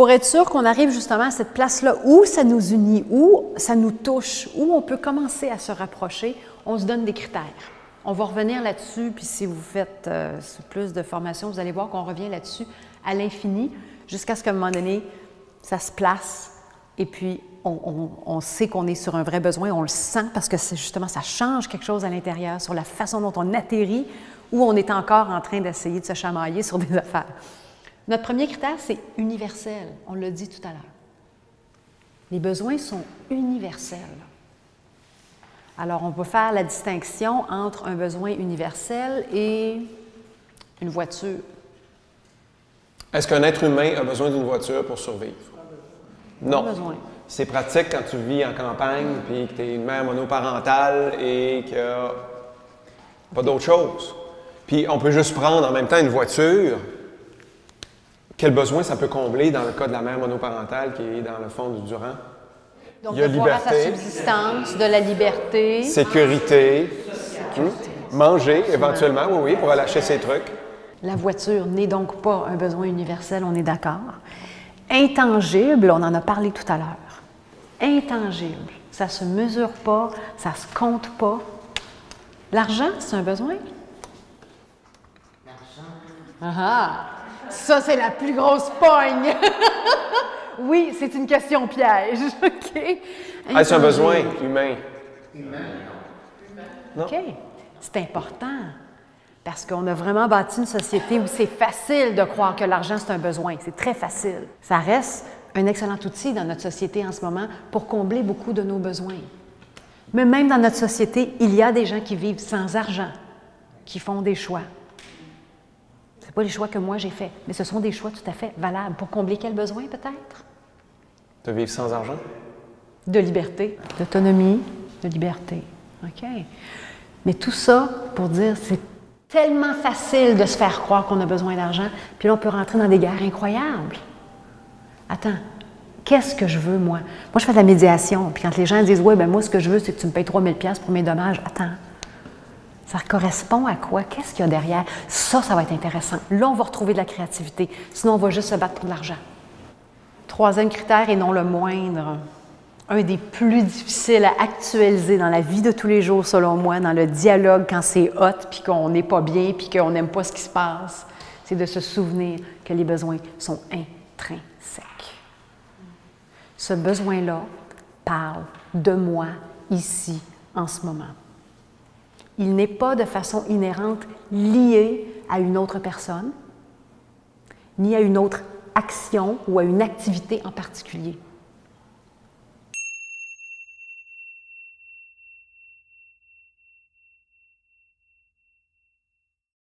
pour être sûr qu'on arrive justement à cette place-là où ça nous unit, où ça nous touche, où on peut commencer à se rapprocher, on se donne des critères. On va revenir là-dessus, puis si vous faites plus de formation, vous allez voir qu'on revient là-dessus à l'infini, jusqu'à ce qu'à un moment donné, ça se place, et puis on sait qu'on est sur un vrai besoin, on le sent parce que justement, ça change quelque chose à l'intérieur sur la façon dont on atterrit, ou on est encore en train d'essayer de se chamailler sur des affaires. Notre premier critère, c'est universel. On l'a dit tout à l'heure. Les besoins sont universels. Alors, on peut faire la distinction entre un besoin universel et une voiture. Est-ce qu'un être humain a besoin d'une voiture pour survivre? Non. Pas besoin. C'est pratique quand tu vis en campagne, puis que tu es une mère monoparentale et qu'il n'y a pas d'autre chose. Puis on peut juste prendre en même temps une voiture. Quel besoin ça peut combler dans le cas de la mère monoparentale qui est dans le fond du Durand? Donc, il y a de pouvoir à sa liberté, subsistance, de la liberté. sécurité, manger éventuellement, oui, pour aller acheter ses trucs. La voiture n'est donc pas un besoin universel, on est d'accord. Intangible, on en a parlé tout à l'heure. Intangible, ça ne se mesure pas, ça ne se compte pas. L'argent, c'est un besoin? Ah, ça, c'est la plus grosse pogne! Oui, c'est une question piège. OK. Est-ce un besoin humain? Non. OK. C'est important. Parce qu'on a vraiment bâti une société où c'est facile de croire que l'argent, c'est un besoin. C'est très facile. Ça reste un excellent outil dans notre société en ce moment pour combler beaucoup de nos besoins. Mais même dans notre société, il y a des gens qui vivent sans argent, qui font des choix. Ce n'est pas les choix que moi j'ai faits, mais ce sont des choix tout à fait valables. Pour combler quel besoin, peut-être? De vivre sans argent? De liberté, d'autonomie, de liberté. OK. Mais tout ça pour dire, c'est tellement facile de se faire croire qu'on a besoin d'argent, puis là, on peut rentrer dans des guerres incroyables. Attends, qu'est-ce que je veux, moi? Moi, je fais de la médiation, puis quand les gens disent « Ouais, ben moi, ce que je veux, c'est que tu me payes 3 000 $ pour mes dommages. » Attends, ça correspond à quoi? Qu'est-ce qu'il y a derrière? Ça va être intéressant. Là, on va retrouver de la créativité. Sinon, on va juste se battre pour de l'argent. Troisième critère, et non le moindre, un des plus difficiles à actualiser dans la vie de tous les jours, selon moi, dans le dialogue quand c'est hot, puis qu'on n'est pas bien, puis qu'on n'aime pas ce qui se passe, c'est de se souvenir que les besoins sont intrinsèques. Ce besoin-là parle de moi ici, en ce moment. Il n'est pas de façon inhérente lié à une autre personne, ni à une autre action ou à une activité en particulier.